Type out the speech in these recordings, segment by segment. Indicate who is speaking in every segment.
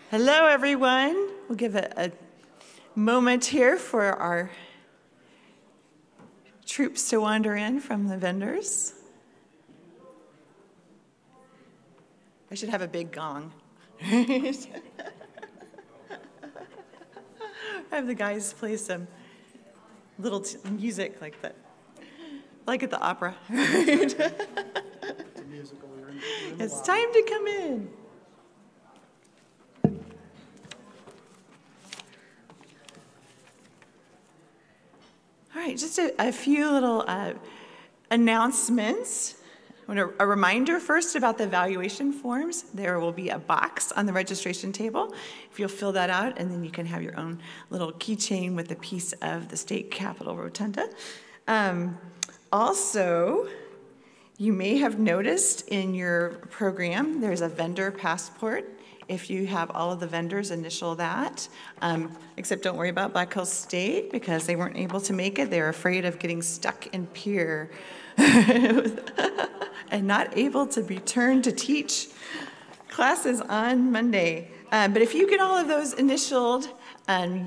Speaker 1: Hello, everyone. We'll give a moment here for our troops to wander in from the vendors. I should have a big gong. Have the guys play some little music like that, like at the opera. It's time to come in. All right, just a few little announcements. A reminder first about the evaluation forms. There will be a box on the registration table. If you'll fill that out, and then you can have your own little keychain with a piece of the state capitol rotunda. Also, you may have noticed in your program there's a vendor passport. If you have all of the vendors, initial that. Except don't worry about Black Hills State because they weren't able to make it. They're afraid of getting stuck in Pierre and not able to return to teach classes on Monday. But if you get all of those initialed,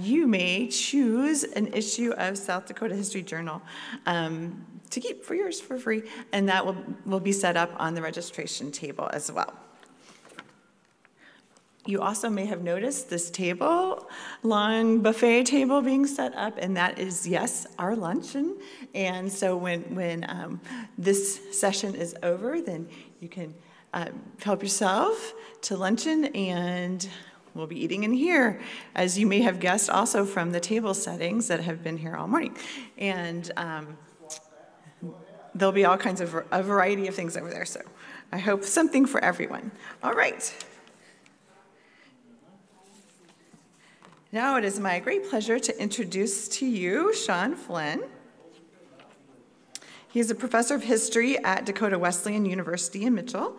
Speaker 1: you may choose an issue of South Dakota History Journal to keep for yours for free, and that will be set up on the registration table as well. You also may have noticed this table, long buffet table being set up, and that is, yes, our luncheon. And so when this session is over, then you can help yourself to luncheon, and we'll be eating in here, as you may have guessed also from the table settings that have been here all morning. And there'll be all kinds of a variety of things over there, so I hope something for everyone. All right. Now it is my great pleasure to introduce to you Sean Flynn. He is a professor of history at Dakota Wesleyan University in Mitchell,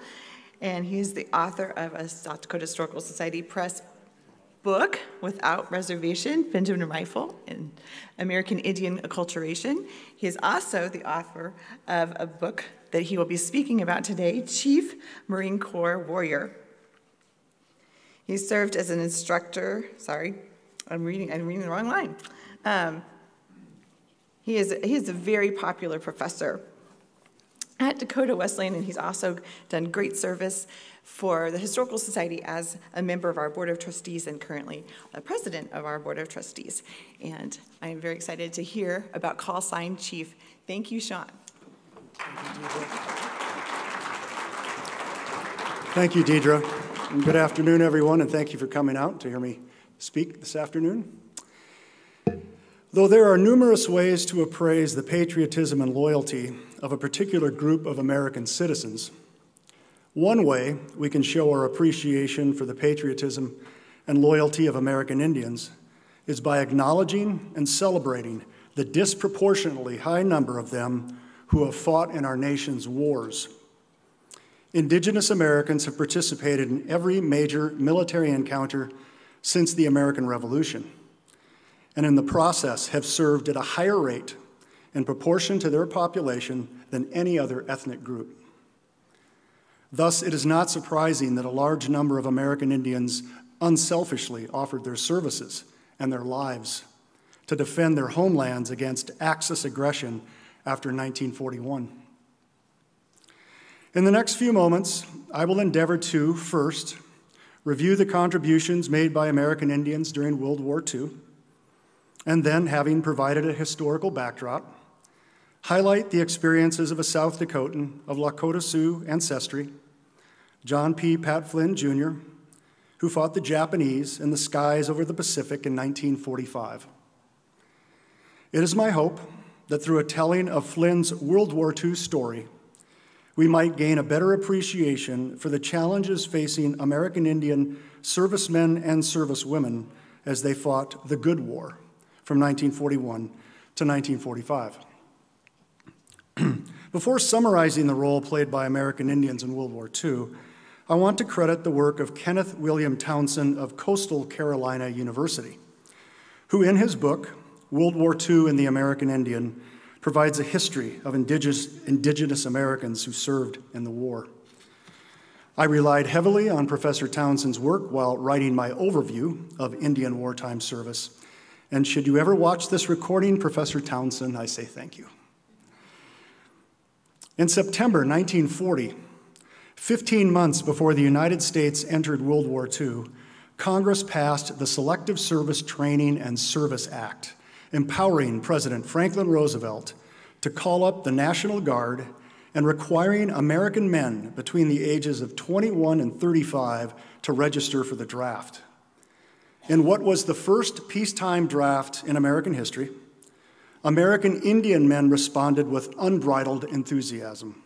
Speaker 1: and he is the author of a South Dakota Historical Society Press book, Without Reservation, Benjamin Rifle and American Indian Acculturation. He is also the author of a book that he will be speaking about today, Chief Marine Corps Warrior. He served as an instructor, I'm reading the wrong line. He is a very popular professor at Dakota Wesleyan, and he's also done great service for the Historical Society as a member of our Board of Trustees and currently a president of our Board of Trustees. And I am very excited to hear about Call Sign Chief. Thank you, Sean.
Speaker 2: Thank you, Deidre. And good afternoon, everyone, and thank you for coming out to hear me speak this afternoon. Though there are numerous ways to appraise the patriotism and loyalty of a particular group of American citizens, one way we can show our appreciation for the patriotism and loyalty of American Indians is by acknowledging and celebrating the disproportionately high number of them who have fought in our nation's wars. Indigenous Americans have participated in every major military encounter since the American Revolution, and in the process have served at a higher rate in proportion to their population than any other ethnic group. Thus, it is not surprising that a large number of American Indians unselfishly offered their services and their lives to defend their homelands against Axis aggression after 1941. In the next few moments, I will endeavor to, first, review the contributions made by American Indians during World War II, and then, having provided a historical backdrop, highlight the experiences of a South Dakotan of Lakota Sioux ancestry, John P. Pat Flynn, Jr., who fought the Japanese in the skies over the Pacific in 1945. It is my hope that through a telling of Flynn's World War II story, we might gain a better appreciation for the challenges facing American Indian servicemen and servicewomen as they fought the Good War from 1941 to 1945. Before summarizing the role played by American Indians in World War II, I want to credit the work of Kenneth William Townsend of Coastal Carolina University, who in his book, World War II and the American Indian, provides a history of indigenous Americans who served in the war. I relied heavily on Professor Townsend's work while writing my overview of Indian wartime service. And should you ever watch this recording, Professor Townsend, I say thank you. In September 1940, 15 months before the United States entered World War II, Congress passed the Selective Service Training and Service Act, empowering President Franklin Roosevelt to call up the National Guard and requiring American men between the ages of 21 and 35 to register for the draft. In what was the first peacetime draft in American history, American Indian men responded with unbridled enthusiasm.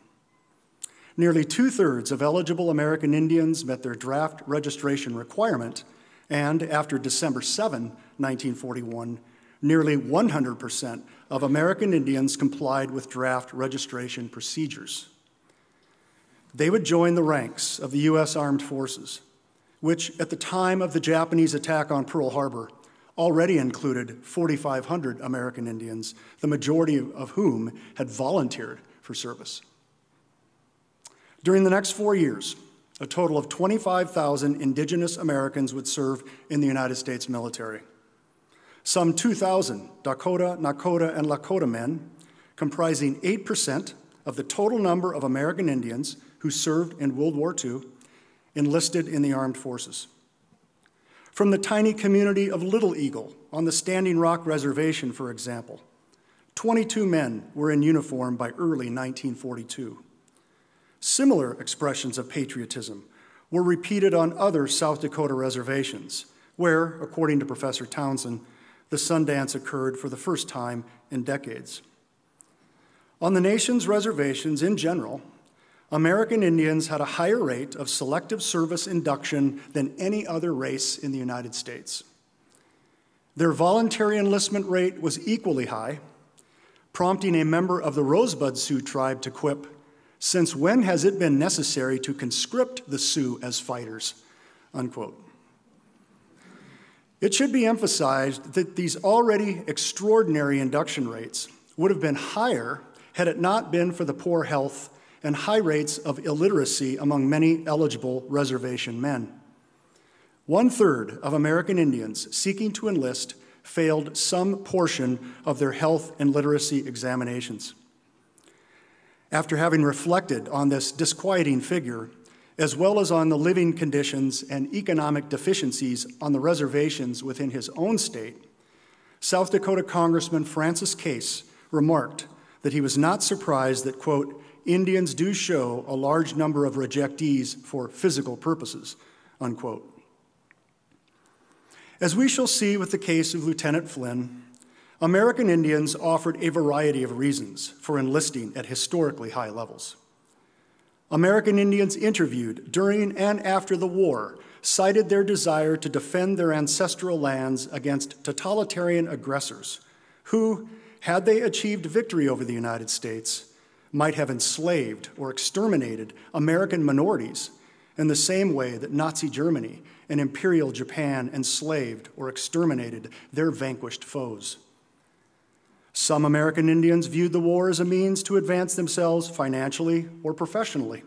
Speaker 2: Nearly 2/3 of eligible American Indians met their draft registration requirement, and after December 7, 1941, nearly 100% of American Indians complied with draft registration procedures. They would join the ranks of the U.S. Armed Forces, which at the time of the Japanese attack on Pearl Harbor already included 4,500 American Indians, the majority of whom had volunteered for service. During the next 4 years, a total of 25,000 indigenous Americans would serve in the United States military. Some 2,000 Dakota, Nakota, and Lakota men, comprising 8% of the total number of American Indians who served in World War II, enlisted in the armed forces. From the tiny community of Little Eagle on the Standing Rock Reservation, for example, 22 men were in uniform by early 1942. Similar expressions of patriotism were repeated on other South Dakota reservations, where, according to Professor Townsend, the Sundance occurred for the first time in decades. On the nation's reservations in general, American Indians had a higher rate of selective service induction than any other race in the United States. Their voluntary enlistment rate was equally high, prompting a member of the Rosebud Sioux tribe to quip, "Since when has it been necessary to conscript the Sioux as fighters?" Unquote. It should be emphasized that these already extraordinary induction rates would have been higher had it not been for the poor health and high rates of illiteracy among many eligible reservation men. 1/3 of American Indians seeking to enlist failed some portion of their health and literacy examinations. After having reflected on this disquieting figure, as well as on the living conditions and economic deficiencies on the reservations within his own state, South Dakota Congressman Francis Case remarked that he was not surprised that, quote, "Indians do show a large number of rejectees for physical purposes," unquote. As we shall see with the case of Lieutenant Flynn, American Indians offered a variety of reasons for enlisting at historically high levels. American Indians interviewed during and after the war cited their desire to defend their ancestral lands against totalitarian aggressors who, had they achieved victory over the United States, might have enslaved or exterminated American minorities in the same way that Nazi Germany and Imperial Japan enslaved or exterminated their vanquished foes. Some American Indians viewed the war as a means to advance themselves financially or professionally.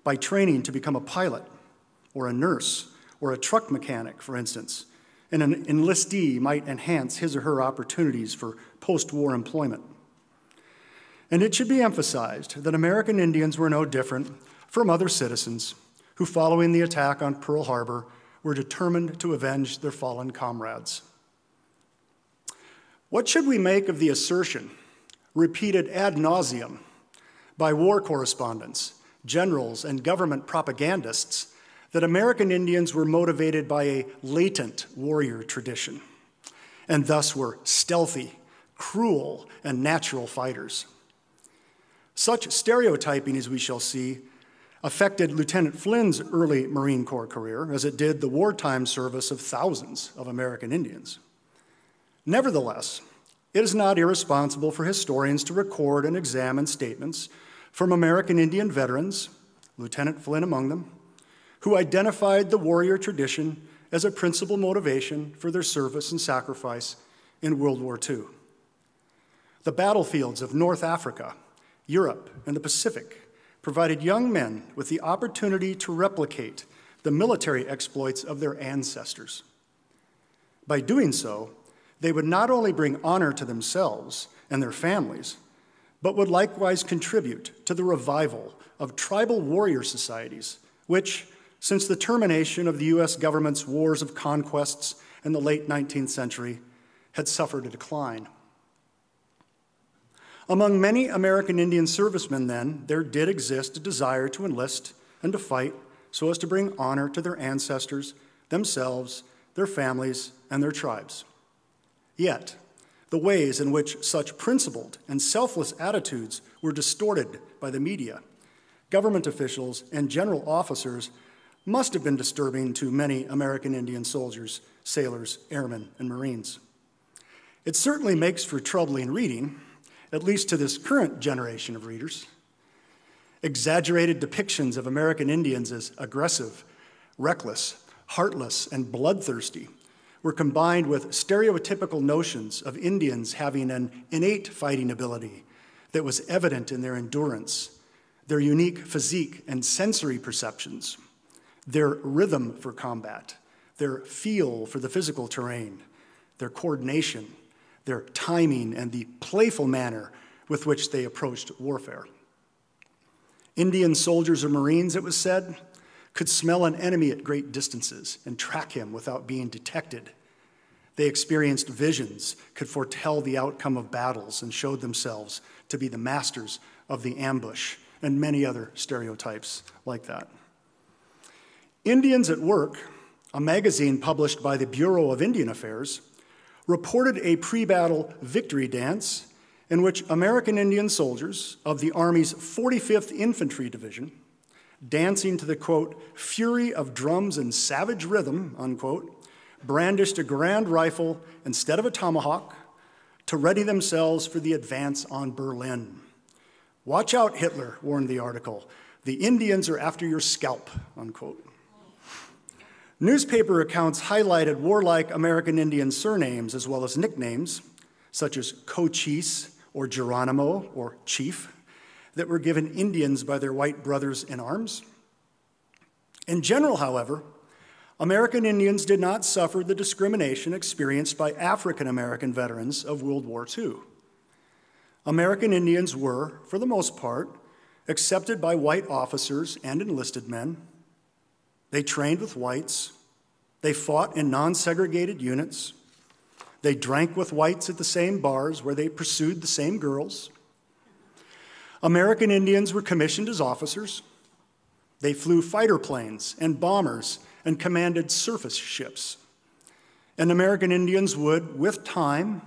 Speaker 2: By training to become a pilot or a nurse or a truck mechanic, for instance, and an enlistee might enhance his or her opportunities for post-war employment. And it should be emphasized that American Indians were no different from other citizens who, following the attack on Pearl Harbor, were determined to avenge their fallen comrades. What should we make of the assertion, repeated ad nauseum, by war correspondents, generals, and government propagandists that American Indians were motivated by a latent warrior tradition and thus were stealthy, cruel, and natural fighters? Such stereotyping, as we shall see, affected Lieutenant Flynn's early Marine Corps career as it did the wartime service of thousands of American Indians. Nevertheless, it is not irresponsible for historians to record and examine statements from American Indian veterans, Lieutenant Flynn among them, who identified the warrior tradition as a principal motivation for their service and sacrifice in World War II. The battlefields of North Africa, Europe, and the Pacific provided young men with the opportunity to replicate the military exploits of their ancestors. By doing so, they would not only bring honor to themselves and their families, but would likewise contribute to the revival of tribal warrior societies, which, since the termination of the U.S. government's wars of conquests in the late 19th century, had suffered a decline. Among many American Indian servicemen then, there did exist a desire to enlist and to fight so as to bring honor to their ancestors, themselves, their families, and their tribes. Yet, the ways in which such principled and selfless attitudes were distorted by the media, government officials, and general officers must have been disturbing to many American Indian soldiers, sailors, airmen, and Marines. It certainly makes for troubling reading, at least to this current generation of readers. Exaggerated depictions of American Indians as aggressive, reckless, heartless, and bloodthirsty were combined with stereotypical notions of Indians having an innate fighting ability that was evident in their endurance, their unique physique and sensory perceptions, their rhythm for combat, their feel for the physical terrain, their coordination, their timing, and the playful manner with which they approached warfare. Indian soldiers or Marines, it was said, could smell an enemy at great distances and track him without being detected. They experienced visions, could foretell the outcome of battles, and showed themselves to be the masters of the ambush, and many other stereotypes like that. Indians at Work, a magazine published by the Bureau of Indian Affairs, reported a pre-battle victory dance in which American Indian soldiers of the Army's 45th Infantry Division, dancing to the, quote, fury of drums and savage rhythm, unquote, brandished a grand rifle instead of a tomahawk to ready themselves for the advance on Berlin. "Watch out, Hitler," warned the article. "The Indians are after your scalp," unquote. Newspaper accounts highlighted warlike American Indian surnames as well as nicknames, such as Cochise or Geronimo or Chief, that were given Indians by their white brothers in arms. In general, however, American Indians did not suffer the discrimination experienced by African American veterans of World War II. American Indians were, for the most part, accepted by white officers and enlisted men. They trained with whites. They fought in non-segregated units. They drank with whites at the same bars where they pursued the same girls. American Indians were commissioned as officers. They flew fighter planes and bombers and commanded surface ships. And American Indians would, with time,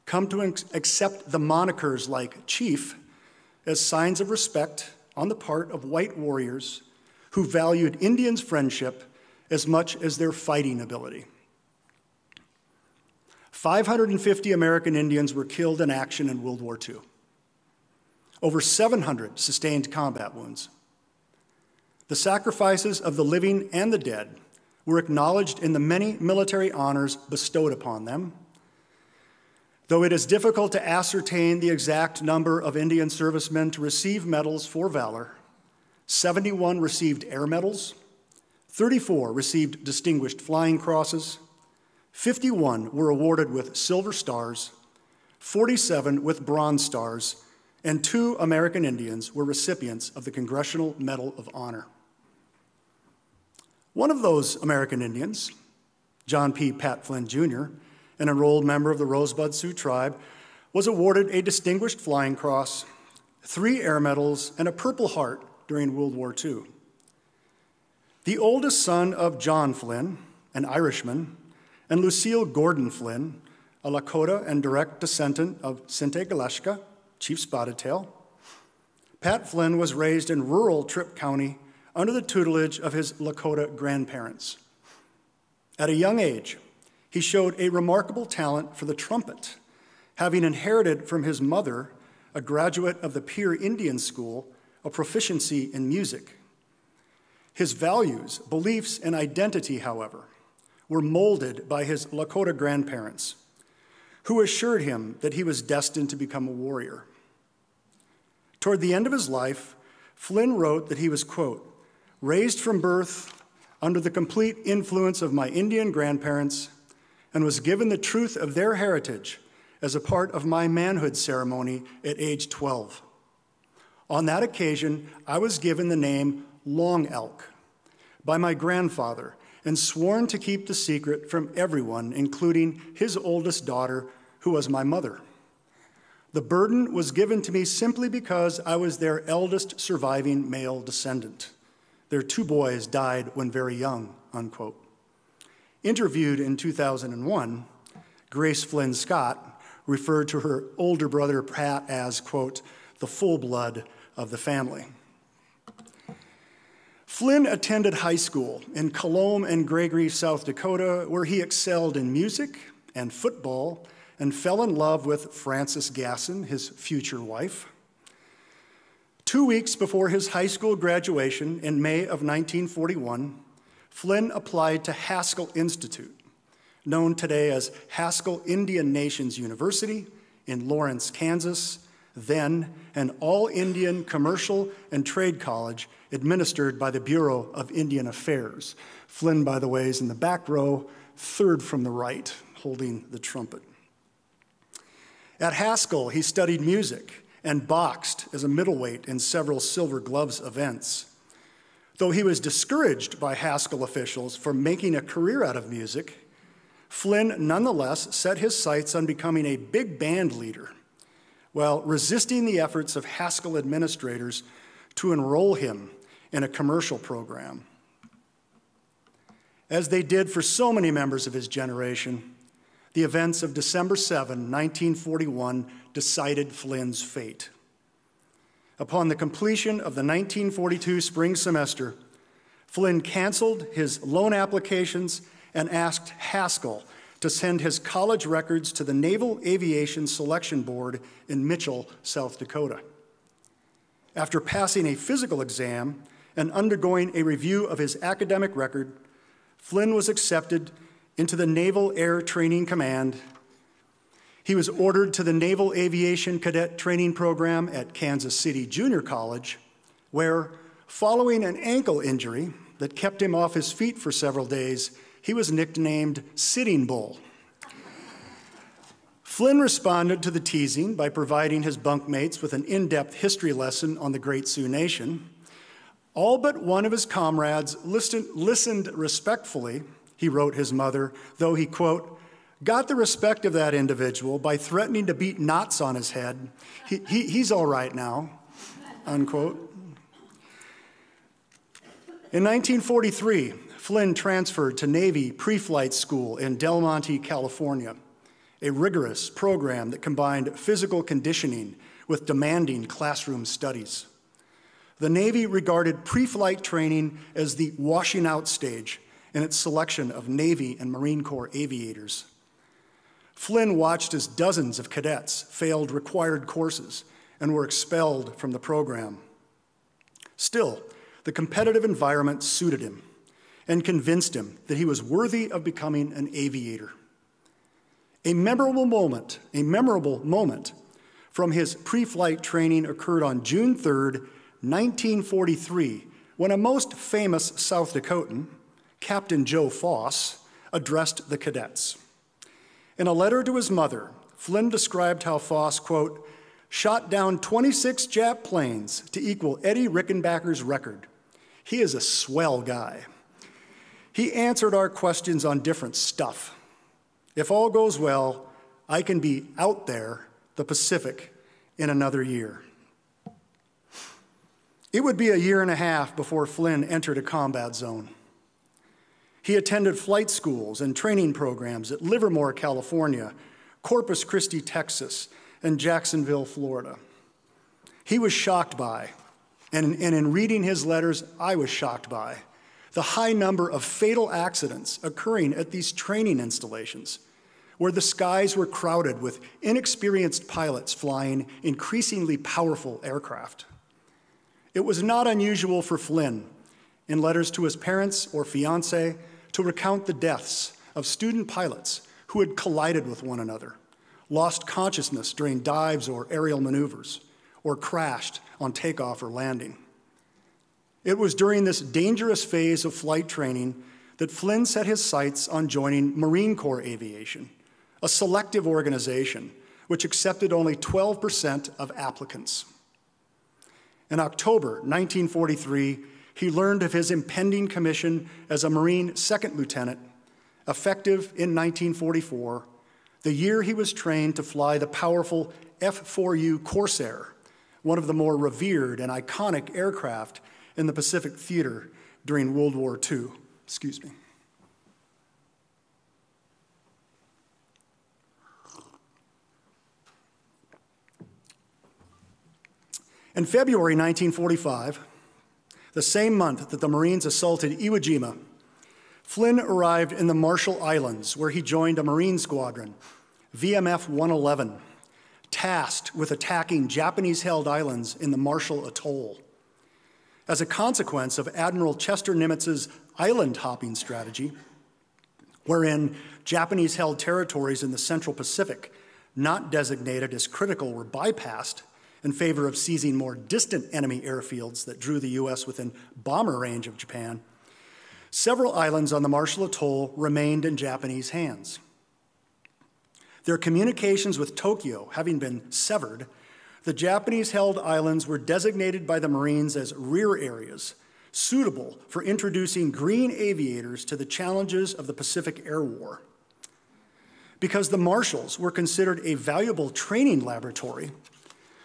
Speaker 2: come to accept the monikers like Chief as signs of respect on the part of white warriors who valued Indians' friendship as much as their fighting ability. 550 American Indians were killed in action in World War II. Over 700 sustained combat wounds. The sacrifices of the living and the dead were acknowledged in the many military honors bestowed upon them. Though it is difficult to ascertain the exact number of Indian servicemen to receive medals for valor, 71 received air medals, 34 received distinguished flying crosses, 51 were awarded with silver stars, 47 with bronze stars, and 2 American Indians were recipients of the Congressional Medal of Honor. One of those American Indians, John P. "Pat" Flynn, Jr., an enrolled member of the Rosebud Sioux tribe, was awarded a Distinguished Flying Cross, 3 air medals, and a Purple Heart during World War II. The oldest son of John Flynn, an Irishman, and Lucille Gordon Flynn, a Lakota and direct descendant of Sinte Galeshka, Chief Spotted Tail, Pat Flynn was raised in rural Tripp County under the tutelage of his Lakota grandparents. At a young age, he showed a remarkable talent for the trumpet, having inherited from his mother, a graduate of the Peer Indian School, a proficiency in music. His values, beliefs, and identity, however, were molded by his Lakota grandparents, who assured him that he was destined to become a warrior. Toward the end of his life, Flynn wrote that he was, quote, raised from birth under the complete influence of my Indian grandparents and was given the truth of their heritage as a part of my manhood ceremony at age 12. On that occasion, I was given the name Long Elk by my grandfather and sworn to keep the secret from everyone, including his oldest daughter, who was my mother. The burden was given to me simply because I was their eldest surviving male descendant. Their 2 boys died when very young, unquote. Interviewed in 2001, Grace Flynn Scott referred to her older brother Pat as, quote, the full blood of the family. Flynn attended high school in Colomb and Gregory, South Dakota, where he excelled in music and football and fell in love with Frances Gasson, his future wife. 2 weeks before his high school graduation in May of 1941, Flynn applied to Haskell Institute, known today as Haskell Indian Nations University in Lawrence, Kansas, then an all-Indian commercial and trade college administered by the Bureau of Indian Affairs. Flynn, by the way, is in the back row, third from the right, holding the trumpet. At Haskell, he studied music and boxed as a middleweight in several Silver Gloves events. Though he was discouraged by Haskell officials for making a career out of music, Flynn nonetheless set his sights on becoming a big band leader, while resisting the efforts of Haskell administrators to enroll him in a commercial program. As they did for so many members of his generation, the events of December 7, 1941, decided Flynn's fate. Upon the completion of the 1942 spring semester, Flynn canceled his loan applications and asked Haskell to send his college records to the Naval Aviation Selection Board in Mitchell, South Dakota. After passing a physical exam and undergoing a review of his academic record, Flynn was accepted into the Naval Air Training Command. He was ordered to the Naval Aviation Cadet Training Program at Kansas City Junior College, where, following an ankle injury that kept him off his feet for several days, he was nicknamed Sitting Bull. Flynn responded to the teasing by providing his bunkmates with an in-depth history lesson on the Great Sioux Nation. All but one of his comrades listened respectfully, he wrote his mother, though he, quote, got the respect of that individual by threatening to beat knots on his head. He's all right now, unquote. In 1943, Flynn transferred to Navy pre-flight school in Del Monte, California, a rigorous program that combined physical conditioning with demanding classroom studies. The Navy regarded pre-flight training as the washing out stage in its selection of Navy and Marine Corps aviators. Flynn watched as dozens of cadets failed required courses and were expelled from the program. Still, the competitive environment suited him and convinced him that he was worthy of becoming an aviator. A memorable moment from his pre-flight training occurred on June 3rd, 1943, when a most famous South Dakotan, Captain Joe Foss, addressed the cadets. In a letter to his mother, Flynn described how Foss, quote, shot down 26 Jap planes to equal Eddie Rickenbacker's record. He is a swell guy. He answered our questions on different stuff. If all goes well, I can be out there, the Pacific, in another year. It would be a year and a half before Flynn entered a combat zone. He attended flight schools and training programs at Livermore, California, Corpus Christi, Texas, and Jacksonville, Florida. He was shocked by, and in reading his letters, I was shocked by, the high number of fatal accidents occurring at these training installations, where the skies were crowded with inexperienced pilots flying increasingly powerful aircraft. It was not unusual for Flynn, in letters to his parents or fiancé, to recount the deaths of student pilots who had collided with one another, lost consciousness during dives or aerial maneuvers, or crashed on takeoff or landing. It was during this dangerous phase of flight training that Flynn set his sights on joining Marine Corps Aviation, a selective organization which accepted only 12% of applicants. In October 1943, he learned of his impending commission as a Marine second lieutenant, effective in 1944, the year he was trained to fly the powerful F-4U Corsair, one of the more revered and iconic aircraft in the Pacific theater during World War II. Excuse me. In February 1945, the same month that the Marines assaulted Iwo Jima, Flynn arrived in the Marshall Islands, where he joined a Marine squadron, VMF 111, tasked with attacking Japanese-held islands in the Marshall Atoll. As a consequence of Admiral Chester Nimitz's island-hopping strategy, wherein Japanese-held territories in the Central Pacific not designated as critical were bypassed in favor of seizing more distant enemy airfields that drew the U.S. within bomber range of Japan, several islands on the Marshall Atoll remained in Japanese hands. Their communications with Tokyo having been severed, the Japanese-held islands were designated by the Marines as rear areas, suitable for introducing green aviators to the challenges of the Pacific Air War. Because the Marshalls were considered a valuable training laboratory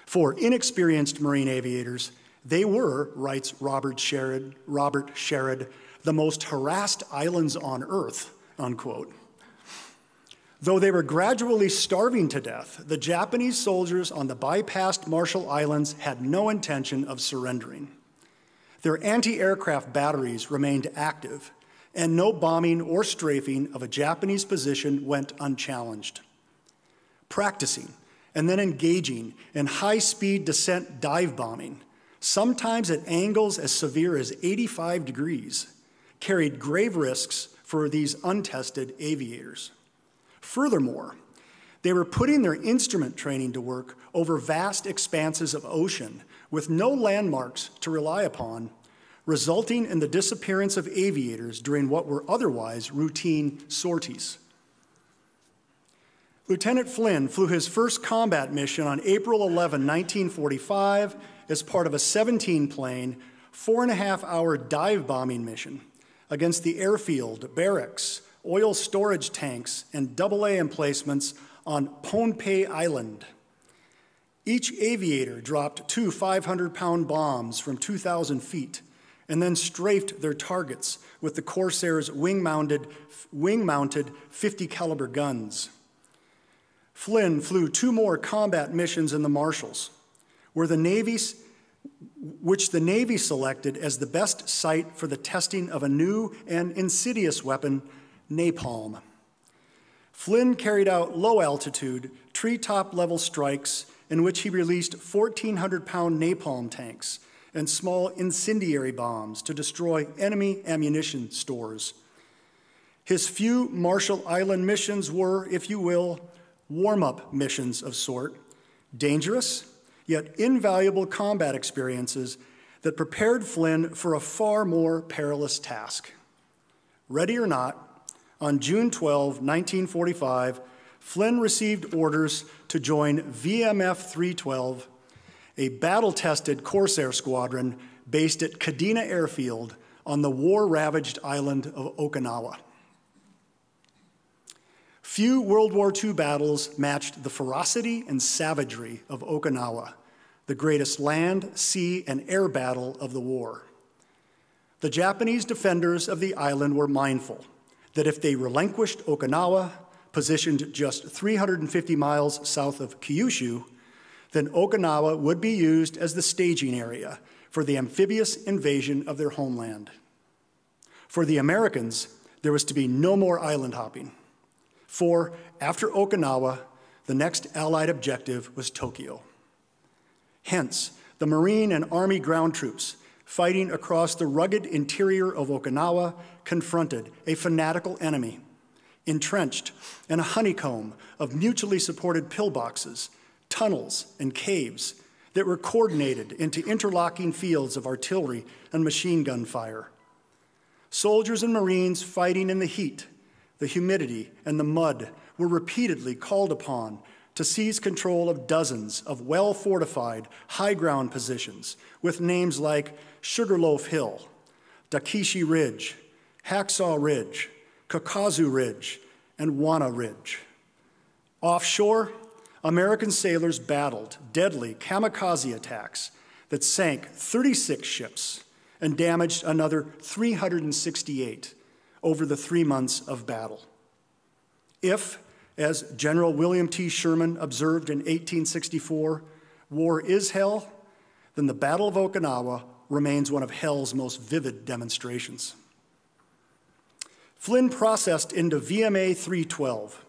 Speaker 2: for inexperienced Marine aviators, they were, writes Robert Sherrod, the most harassed islands on Earth, unquote. Though they were gradually starving to death, the Japanese soldiers on the bypassed Marshall Islands had no intention of surrendering. Their anti-aircraft batteries remained active, and no bombing or strafing of a Japanese position went unchallenged. Practicing and then engaging in high-speed descent dive bombing, sometimes at angles as severe as 85 degrees, carried grave risks for these untested aviators. Furthermore, they were putting their instrument training to work over vast expanses of ocean with no landmarks to rely upon, resulting in the disappearance of aviators during what were otherwise routine sorties. Lieutenant Flynn flew his first combat mission on April 11, 1945, as part of a 17-plane, 4.5-hour dive bombing mission against the airfield, barracks, oil storage tanks, and AA emplacements on Pohnpei Island. Each aviator dropped 2 500-pound bombs from 2,000 feet and then strafed their targets with the Corsair's wing-mounted 50-caliber guns. Flynn flew 2 more combat missions in the Marshalls, which the Navy selected as the best site for the testing of a new and insidious weapon, napalm. Flynn carried out low-altitude, treetop-level strikes in which he released 1,400-pound napalm tanks and small incendiary bombs to destroy enemy ammunition stores. His few Marshall Island missions were, if you will, warm-up missions of sort, dangerous, yet invaluable combat experiences that prepared Flynn for a far more perilous task. Ready or not, on June 12, 1945, Flynn received orders to join VMF 312, a battle-tested Corsair squadron based at Kadena Airfield on the war-ravaged island of Okinawa. Few World War II battles matched the ferocity and savagery of Okinawa, the greatest land, sea, and air battle of the war. The Japanese defenders of the island were mindful that if they relinquished Okinawa, positioned just 350 miles south of Kyushu, then Okinawa would be used as the staging area for the amphibious invasion of their homeland. For the Americans, there was to be no more island hopping. For after Okinawa, the next Allied objective was Tokyo. Hence, the Marine and Army ground troops fighting across the rugged interior of Okinawa confronted a fanatical enemy, entrenched in a honeycomb of mutually supported pillboxes, tunnels, and caves that were coordinated into interlocking fields of artillery and machine gun fire. Soldiers and Marines fighting in the heat, the humidity, and the mud were repeatedly called upon to seize control of dozens of well-fortified high-ground positions with names like Sugarloaf Hill, Dakishi Ridge, Hacksaw Ridge, Kakazu Ridge, and Wana Ridge. Offshore, American sailors battled deadly kamikaze attacks that sank 36 ships and damaged another 368 over the 3 months of battle. If, as General William T. Sherman observed in 1864, war is hell, then the Battle of Okinawa remains one of hell's most vivid demonstrations. Flynn processed into VMA 312,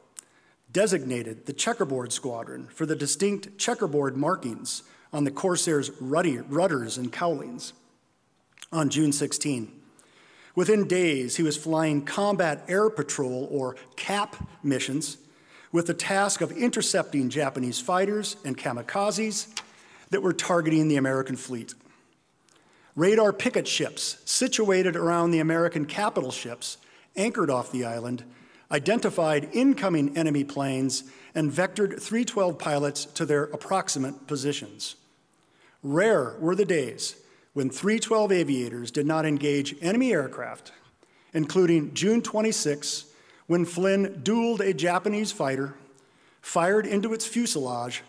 Speaker 2: designated the checkerboard squadron for the distinct checkerboard markings on the Corsairs' rudders and cowlings on June 16. Within days, he was flying combat air patrol, or CAP, missions with the task of intercepting Japanese fighters and kamikazes that were targeting the American fleet. Radar picket ships situated around the American capital ships anchored off the island identified incoming enemy planes and vectored 312 pilots to their approximate positions. Rare were the days when 312 aviators did not engage enemy aircraft, including June 26, when Flynn dueled a Japanese fighter, fired into its fuselage,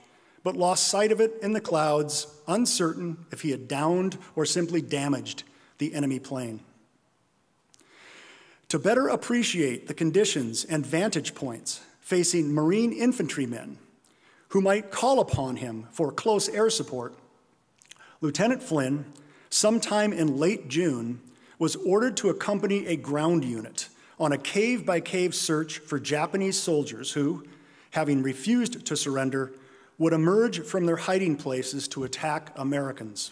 Speaker 2: but lost sight of it in the clouds, uncertain if he had downed or simply damaged the enemy plane. To better appreciate the conditions and vantage points facing Marine infantrymen who might call upon him for close air support, Lieutenant Flynn, sometime in late June, was ordered to accompany a ground unit on a cave-by-cave search for Japanese soldiers who, having refused to surrender, would emerge from their hiding places to attack Americans.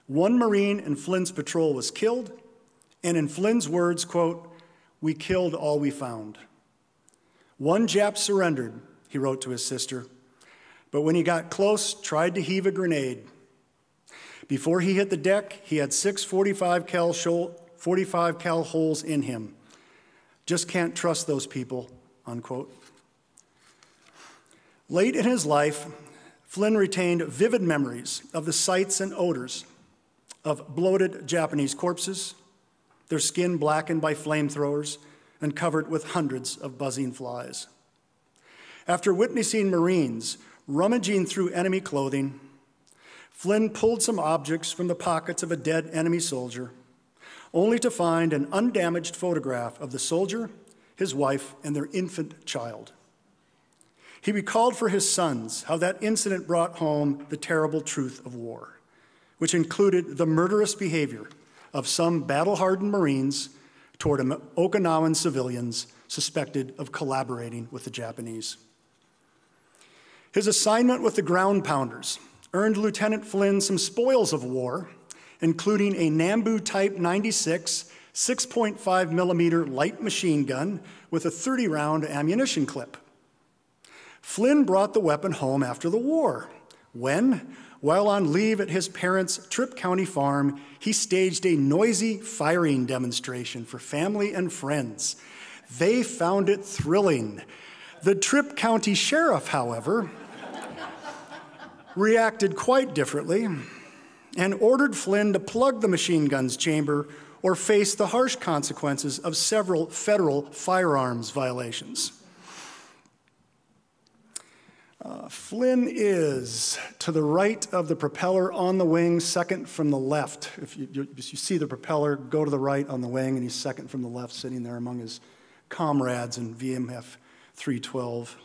Speaker 2: One Marine in Flynn's patrol was killed, and in Flynn's words, quote, "We killed all we found." One Jap surrendered, he wrote to his sister, but when he got close, tried to heave a grenade. Before he hit the deck, he had 6 45 cal holes in him. Just can't trust those people, unquote. Late in his life, Flynn retained vivid memories of the sights and odors of bloated Japanese corpses, their skin blackened by flamethrowers and covered with hundreds of buzzing flies. After witnessing Marines rummaging through enemy clothing, Flynn pulled some objects from the pockets of a dead enemy soldier, only to find an undamaged photograph of the soldier, his wife, and their infant child. He recalled for his sons how that incident brought home the terrible truth of war, which included the murderous behavior of some battle-hardened Marines toward Okinawan civilians suspected of collaborating with the Japanese. His assignment with the ground pounders earned Lieutenant Flynn some spoils of war, including a Nambu Type 96 6.5 millimeter light machine gun with a 30-round ammunition clip. Flynn brought the weapon home after the war, when, while on leave at his parents' Tripp County farm, he staged a noisy firing demonstration for family and friends. They found it thrilling. The Tripp County Sheriff, however, reacted quite differently and ordered Flynn to plug the machine gun's chamber or face the harsh consequences of several federal firearms violations. Flynn is to the right of the propeller on the wing, second from the left. If you see the propeller, go to the right on the wing, and he's second from the left, sitting there among his comrades in VMF 312.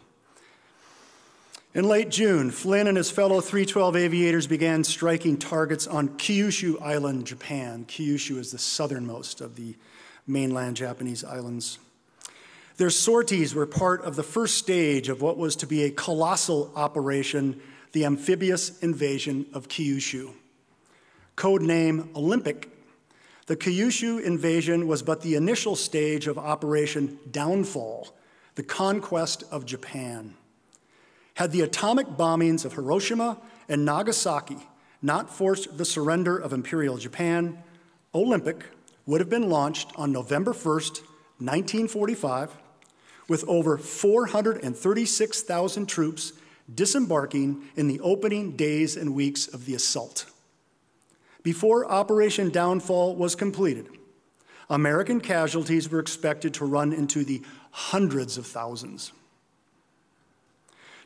Speaker 2: In late June, Flynn and his fellow 312 aviators began striking targets on Kyushu Island, Japan. Kyushu is the southernmost of the mainland Japanese islands. Their sorties were part of the first stage of what was to be a colossal operation, the amphibious invasion of Kyushu. Codename Olympic, the Kyushu invasion was but the initial stage of Operation Downfall, the conquest of Japan. Had the atomic bombings of Hiroshima and Nagasaki not forced the surrender of Imperial Japan, Olympic would have been launched on November 1st, 1945, with over 436,000 troops disembarking in the opening days and weeks of the assault. Before Operation Downfall was completed, American casualties were expected to run into the hundreds of thousands.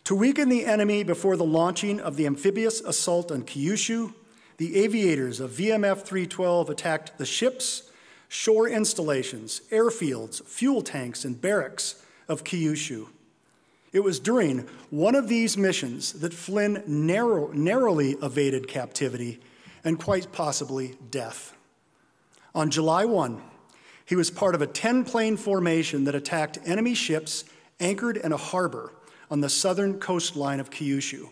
Speaker 2: To weaken the enemy before the launching of the amphibious assault on Kyushu, the aviators of VMF 312 attacked the ships, shore installations, airfields, fuel tanks, and barracks of Kyushu. It was during one of these missions that Flynn narrowly evaded captivity and quite possibly death. On July 1, he was part of a 10-plane formation that attacked enemy ships anchored in a harbor on the southern coastline of Kyushu.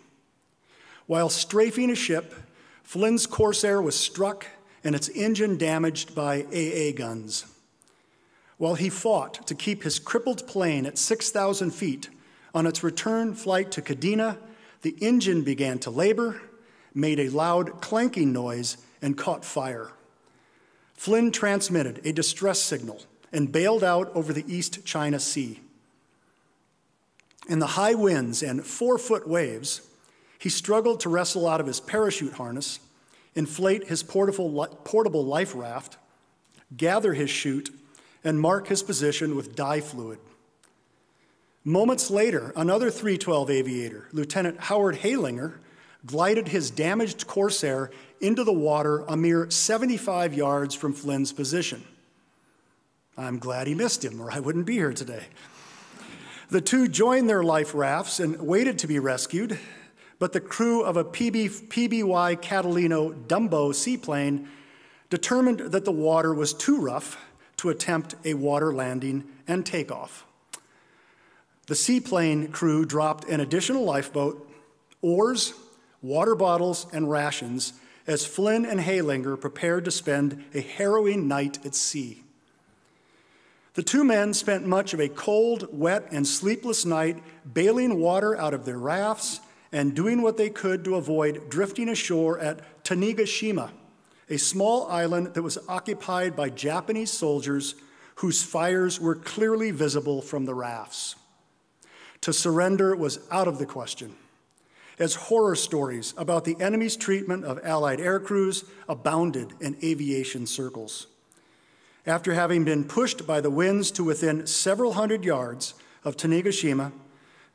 Speaker 2: While strafing a ship, Flynn's Corsair was struck and its engine damaged by AA guns. While he fought to keep his crippled plane at 6,000 feet, on its return flight to Kadena, the engine began to labor, made a loud clanking noise, and caught fire. Flynn transmitted a distress signal and bailed out over the East China Sea. In the high winds and 4-foot waves, he struggled to wrestle out of his parachute harness, inflate his portable life raft, gather his chute, and mark his position with dye fluid. Moments later, another 312 aviator, Lieutenant Howard Heilinger, glided his damaged Corsair into the water a mere 75 yards from Flynn's position. I'm glad he missed him, or I wouldn't be here today. The two joined their life rafts and waited to be rescued, but the crew of a PBY Catalino Dumbo seaplane determined that the water was too rough to attempt a water landing and takeoff. The seaplane crew dropped an additional lifeboat, oars, water bottles, and rations as Flynn and Heilinger prepared to spend a harrowing night at sea. The two men spent much of a cold, wet, and sleepless night bailing water out of their rafts and doing what they could to avoid drifting ashore at Tanegashima, a small island that was occupied by Japanese soldiers whose fires were clearly visible from the rafts. To surrender was out of the question, as horror stories about the enemy's treatment of Allied air crews abounded in aviation circles. After having been pushed by the winds to within several hundred yards of Tanegashima,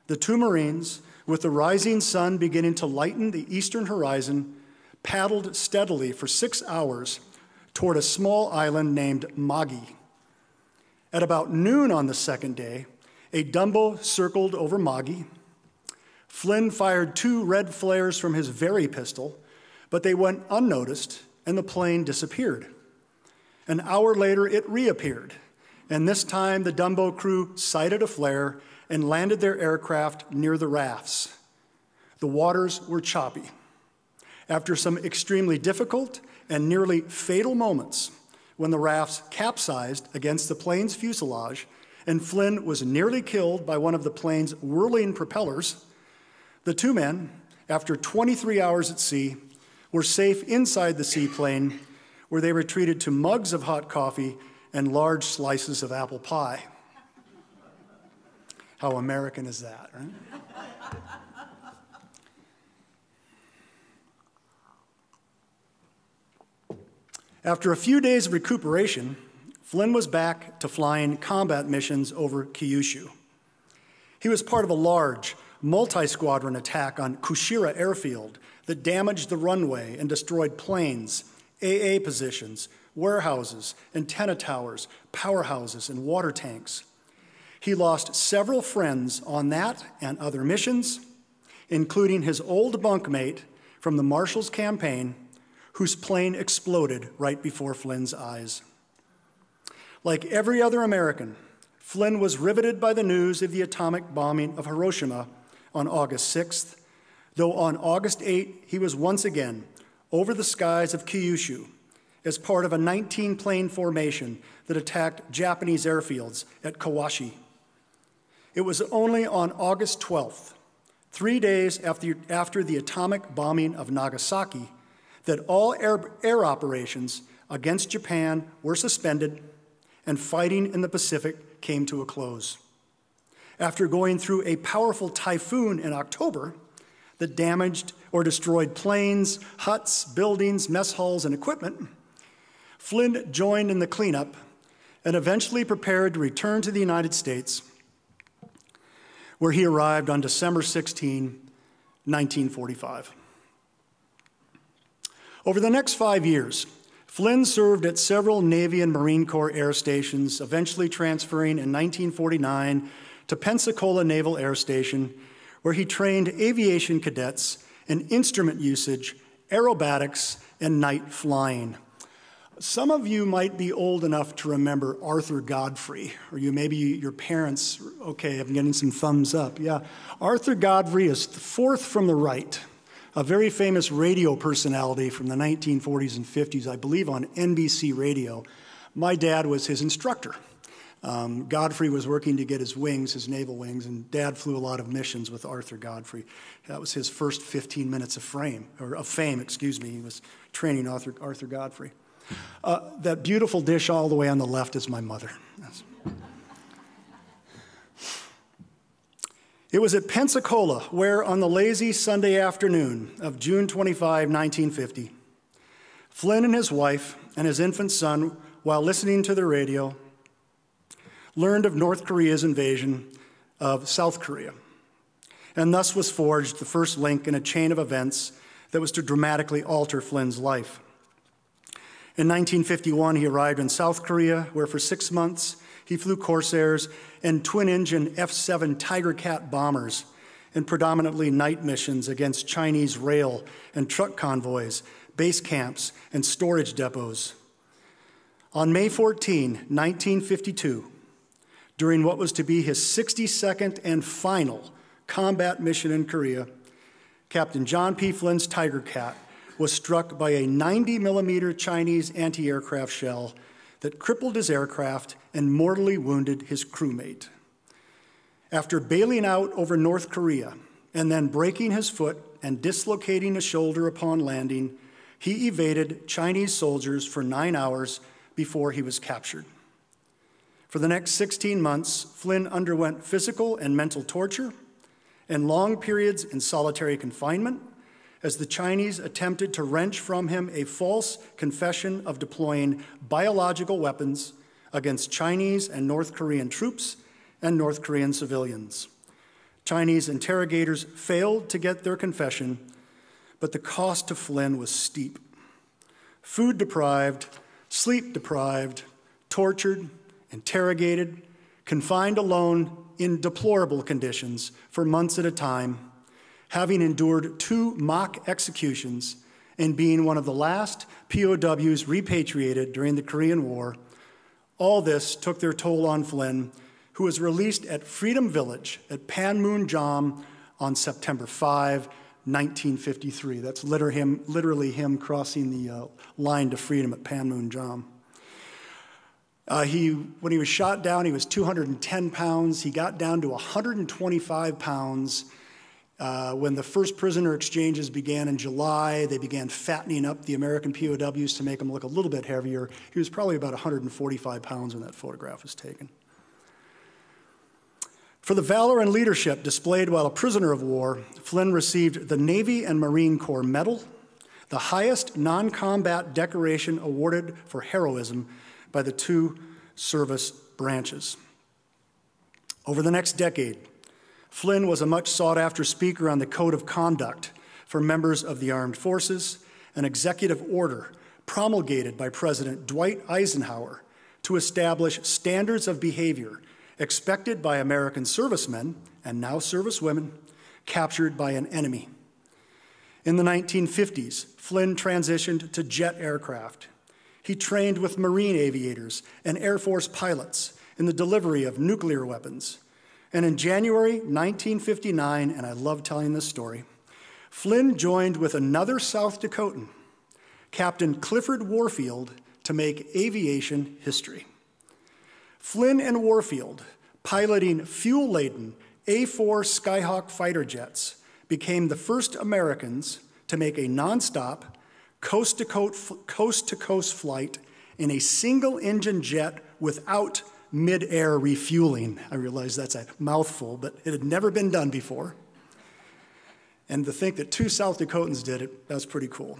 Speaker 2: the two Marines, with the rising sun beginning to lighten the eastern horizon, paddled steadily for 6 hours toward a small island named Magi. At about noon on the second day, a Dumbo circled over Magi. Flynn fired 2 red flares from his Very pistol, but they went unnoticed and the plane disappeared. An hour later, it reappeared, and this time the Dumbo crew sighted a flare and landed their aircraft near the rafts. The waters were choppy. After some extremely difficult and nearly fatal moments, when the rafts capsized against the plane's fuselage and Flynn was nearly killed by one of the plane's whirling propellers, the two men, after 23 hours at sea, were safe inside the seaplane, where they retreated to mugs of hot coffee and large slices of apple pie. How American is that, right? After a few days of recuperation, Flynn was back to flying combat missions over Kyushu. He was part of a large, multi-squadron attack on Kushiro Airfield that damaged the runway and destroyed planes, AA positions, warehouses, antenna towers, powerhouses, and water tanks. He lost several friends on that and other missions, including his old bunkmate from the Marshall's Campaign, whose plane exploded right before Flynn's eyes. Like every other American, Flynn was riveted by the news of the atomic bombing of Hiroshima on August 6th, though on August 8th, he was once again over the skies of Kyushu as part of a 19-plane formation that attacked Japanese airfields at Kawashi. It was only on August 12th, 3 days after the atomic bombing of Nagasaki, that all air operations against Japan were suspended and fighting in the Pacific came to a close. After going through a powerful typhoon in October that damaged or destroyed planes, huts, buildings, mess halls, and equipment, Flynn joined in the cleanup and eventually prepared to return to the United States, where he arrived on December 16, 1945. Over the next 5 years, Flynn served at several Navy and Marine Corps air stations, eventually transferring in 1949 to Pensacola Naval Air Station, where he trained aviation cadets in instrument usage, aerobatics, and night flying. Some of you might be old enough to remember Arthur Godfrey, or maybe your parents. Okay, I'm getting some thumbs up. Yeah, Arthur Godfrey is the fourth from the right, a very famous radio personality from the 1940s and 50s, I believe on NBC Radio. My dad was his instructor. Godfrey was working to get his wings, his naval wings, and Dad flew a lot of missions with Arthur Godfrey. That was his first 15 minutes of fame. He was training Arthur Godfrey. That beautiful dish all the way on the left is my mother. It was at Pensacola where, on the lazy Sunday afternoon of June 25, 1950, Flynn and his wife and his infant son, while listening to the radio, learned of North Korea's invasion of South Korea, and thus was forged the first link in a chain of events that was to dramatically alter Flynn's life. In 1951, he arrived in South Korea, where for 6 months he flew Corsairs and twin-engine F-7 Tiger Cat bombers in predominantly night missions against Chinese rail and truck convoys, base camps, and storage depots. On May 14, 1952, during what was to be his 62nd and final combat mission in Korea, Captain John P. Flynn's Tiger Cat was struck by a 90-millimeter Chinese anti-aircraft shell that crippled his aircraft and mortally wounded his crewmate. After bailing out over North Korea and then breaking his foot and dislocating a shoulder upon landing, he evaded Chinese soldiers for 9 hours before he was captured. For the next 16 months, Flynn underwent physical and mental torture and long periods in solitary confinement as the Chinese attempted to wrench from him a false confession of deploying biological weapons against Chinese and North Korean troops and North Korean civilians. Chinese interrogators failed to get their confession, but the cost to Flynn was steep. Food deprived, sleep deprived, tortured, interrogated, confined alone in deplorable conditions for months at a time, having endured 2 mock executions and being one of the last POWs repatriated during the Korean War. All this took their toll on Flynn, who was released at Freedom Village at Panmunjom on September 5, 1953. That's literally him crossing the line to freedom at Panmunjom. When he was shot down, he was 210 pounds. He got down to 125 pounds. When the first prisoner exchanges began in July, they began fattening up the American POWs to make him look a little bit heavier. He was probably about 145 pounds when that photograph was taken. For the valor and leadership displayed while a prisoner of war, Flynn received the Navy and Marine Corps Medal, the highest non-combat decoration awarded for heroism by the 2 service branches. Over the next decade, Flynn was a much sought-after speaker on the Code of Conduct for members of the armed forces, an executive order promulgated by President Dwight Eisenhower to establish standards of behavior expected by American servicemen, and now servicewomen, captured by an enemy. In the 1950s, Flynn transitioned to jet aircraft. He trained with Marine aviators and Air Force pilots in the delivery of nuclear weapons. And in January 1959, and I love telling this story, Flynn joined with another South Dakotan, Captain Clifford Warfield, to make aviation history. Flynn and Warfield, piloting fuel-laden A-4 Skyhawk fighter jets, became the first Americans to make a nonstop, coast-to-coast flight in a single-engine jet without mid-air refueling. I realize that's a mouthful, but it had never been done before. And to think that 2 South Dakotans did it, that's pretty cool.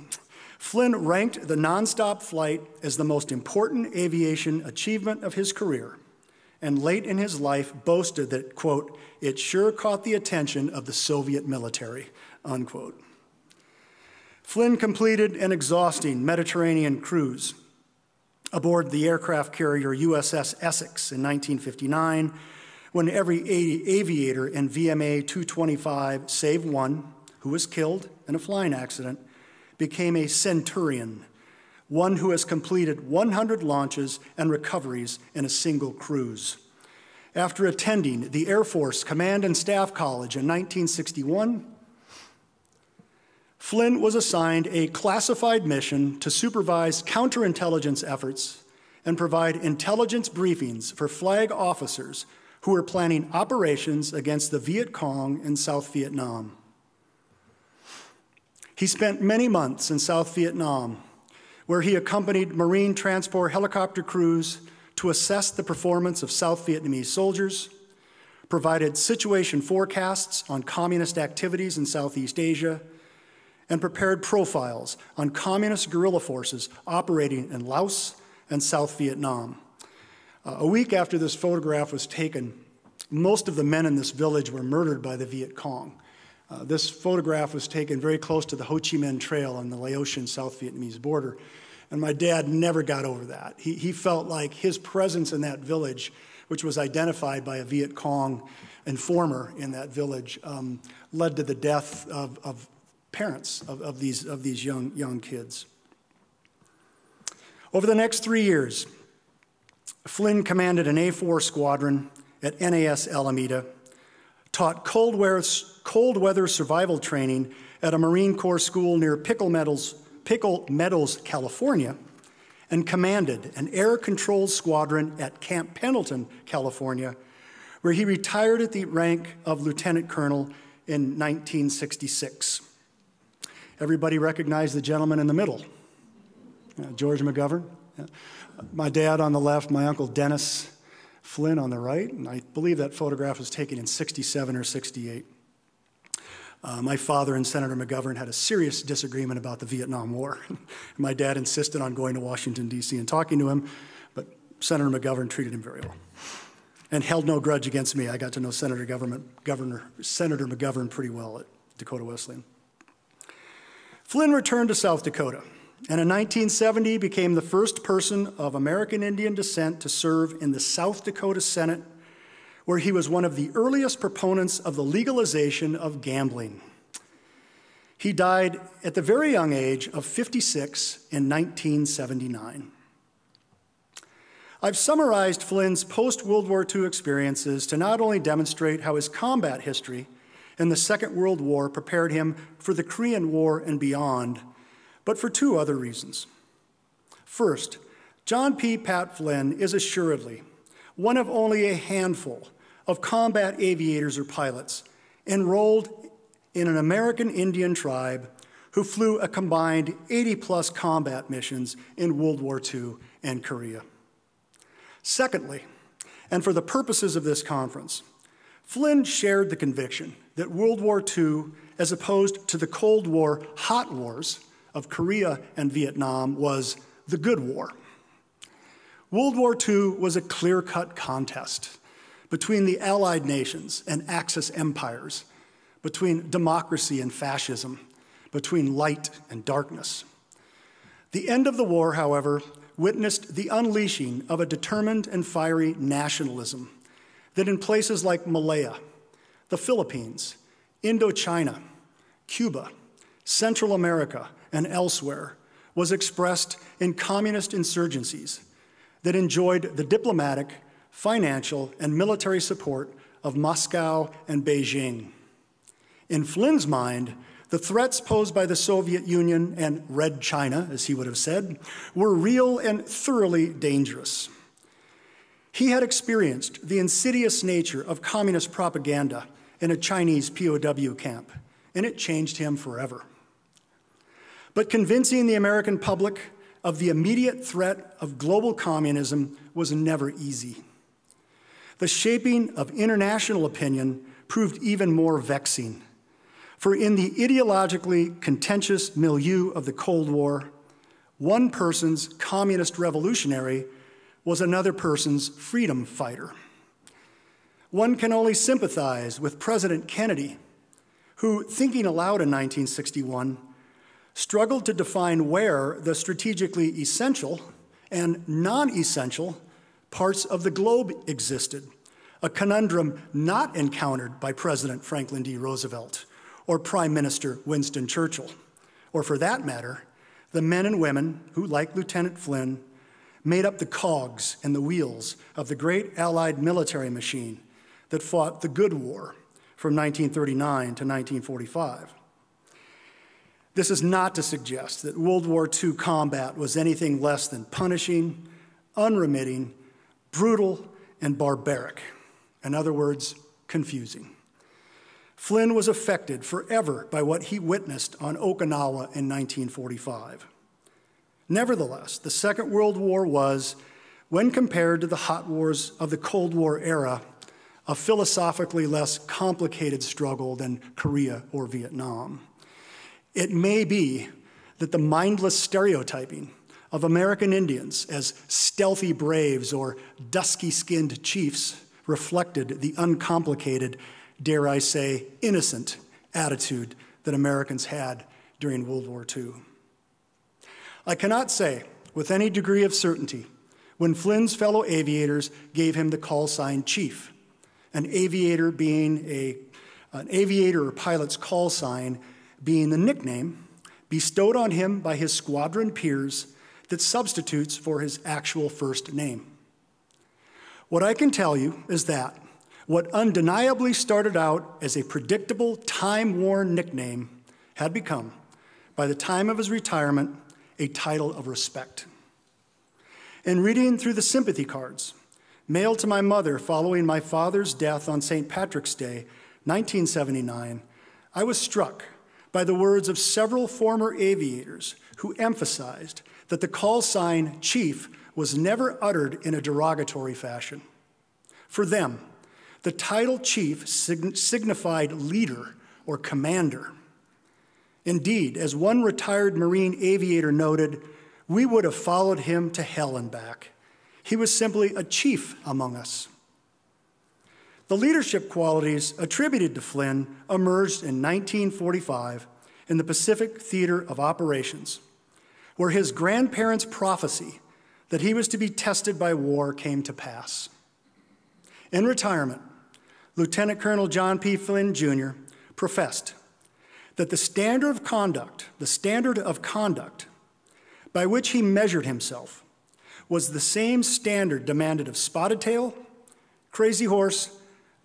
Speaker 2: Flynn ranked the nonstop flight as the most important aviation achievement of his career, and late in his life boasted that, quote, "it sure caught the attention of the Soviet military," unquote. Flynn completed an exhausting Mediterranean cruise aboard the aircraft carrier USS Essex in 1959, when every aviator in VMA 225, save one, who was killed in a flying accident, became a centurion, one who has completed 100 launches and recoveries in a single cruise. After attending the Air Force Command and Staff College in 1961, Flynn was assigned a classified mission to supervise counterintelligence efforts and provide intelligence briefings for flag officers who were planning operations against the Viet Cong in South Vietnam. He spent many months in South Vietnam, where he accompanied Marine transport helicopter crews to assess the performance of South Vietnamese soldiers, provided situation forecasts on communist activities in Southeast Asia, and prepared profiles on communist guerrilla forces operating in Laos and South Vietnam. A week after this photograph was taken, most of the men in this village were murdered by the Viet Cong. This photograph was taken very close to the Ho Chi Minh Trail on the Laotian South Vietnamese border, and my dad never got over that. He felt like his presence in that village, which was identified by a Viet Cong informer in that village, led to the death of parents of these young kids. Over the next 3 years, Flynn commanded an A4 squadron at NAS Alameda, taught cold weather survival training at a Marine Corps school near Pickle Meadows, California, and commanded an air-controlled squadron at Camp Pendleton, California, where he retired at the rank of lieutenant colonel in 1966. Everybody recognized the gentleman in the middle, George McGovern. My dad on the left, my uncle Dennis Flynn on the right, and I believe that photograph was taken in 67 or 68. My father and Senator McGovern had a serious disagreement about the Vietnam War. My dad insisted on going to Washington, D.C. and talking to him, but Senator McGovern treated him very well and held no grudge against me. I got to know Senator McGovern pretty well at Dakota Wesleyan. Flynn returned to South Dakota, and in 1970 became the first person of American Indian descent to serve in the South Dakota Senate, where he was one of the earliest proponents of the legalization of gambling. He died at the very young age of 56 in 1979. I've summarized Flynn's post-World War II experiences to not only demonstrate how his combat history in the Second World War prepared him for the Korean War and beyond, but for 2 other reasons. First, John P. Pat Flynn is assuredly one of only a handful of combat aviators or pilots enrolled in an American Indian tribe who flew a combined 80-plus combat missions in World War II and Korea. Secondly, and for the purposes of this conference, Flynn shared the conviction that World War II, as opposed to the Cold War hot wars of Korea and Vietnam, was the good war. World War II was a clear-cut contest between the Allied nations and Axis empires, between democracy and fascism, between light and darkness. The end of the war, however, witnessed the unleashing of a determined and fiery nationalism that in places like Malaya, the Philippines, Indochina, Cuba, Central America, and elsewhere was expressed in communist insurgencies that enjoyed the diplomatic, financial, and military support of Moscow and Beijing. In Flynn's mind, the threats posed by the Soviet Union and Red China, as he would have said, were real and thoroughly dangerous. He had experienced the insidious nature of communist propaganda in a Chinese POW camp and it changed him forever. But convincing the American public of the immediate threat of global communism was never easy. The shaping of international opinion proved even more vexing, for in the ideologically contentious milieu of the Cold War, one person's communist revolutionary was another person's freedom fighter. One can only sympathize with President Kennedy, who, thinking aloud in 1961, struggled to define where the strategically essential and non-essential parts of the globe existed, a conundrum not encountered by President Franklin D. Roosevelt or Prime Minister Winston Churchill, or for that matter, the men and women who, like Lieutenant Flynn, made up the cogs and the wheels of the great Allied military machine that fought the Good War from 1939 to 1945. This is not to suggest that World War II combat was anything less than punishing, unremitting, brutal, and barbaric. In other words, confusing. Flynn was affected forever by what he witnessed on Okinawa in 1945. Nevertheless, the Second World War was, when compared to the hot wars of the Cold War era, a philosophically less complicated struggle than Korea or Vietnam. It may be that the mindless stereotyping of American Indians as stealthy braves or dusky-skinned chiefs reflected the uncomplicated, dare I say, innocent attitude that Americans had during World War II. I cannot say with any degree of certainty when Flynn's fellow aviators gave him the call sign Chief, an aviator being an aviator or pilot's call sign being the nickname bestowed on him by his squadron peers that substitutes for his actual first name. What I can tell you is that what undeniably started out as a predictable, time-worn nickname had become, by the time of his retirement, a title of respect. In reading through the sympathy cards mailed to my mother following my father's death on St. Patrick's Day, 1979, I was struck by the words of several former aviators who emphasized that the call sign Chief was never uttered in a derogatory fashion. For them, the title Chief signified leader or commander. Indeed, as one retired Marine aviator noted, we would have followed him to hell and back. He was simply a chief among us. The leadership qualities attributed to Flynn emerged in 1945 in the Pacific Theater of Operations, where his grandparents' prophecy that he was to be tested by war came to pass. In retirement, Lieutenant Colonel John P. Flynn, Jr. professed that the standard of conduct by which he measured himself was the same standard demanded of Spotted Tail, Crazy Horse,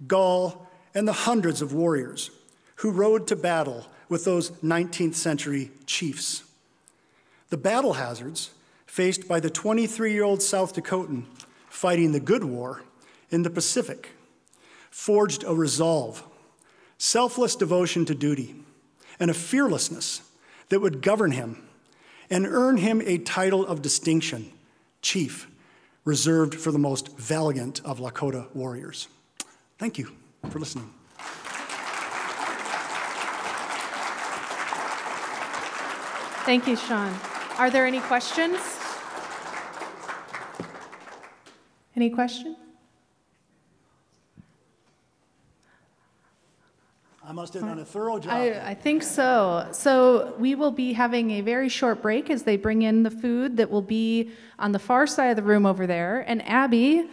Speaker 2: Gull, and the hundreds of warriors who rode to battle with those 19th century chiefs. The battle hazards faced by the 23-year-old South Dakotan fighting the Good War in the Pacific forged a resolve, selfless devotion to duty, and a fearlessness that would govern him and earn him a title of distinction, Chief, reserved for the most valiant of Lakota warriors. Thank you for listening.
Speaker 3: Thank you, Sean. Are there any questions? Any questions?
Speaker 2: I must have done a thorough job.
Speaker 3: I think so. So we will be having a very short break as they bring in the food that will be on the far side of the room over there. And Abby,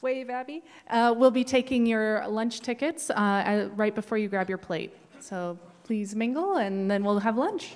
Speaker 3: wave Abby, will be taking your lunch tickets right before you grab your plate. So please mingle and then we'll have lunch.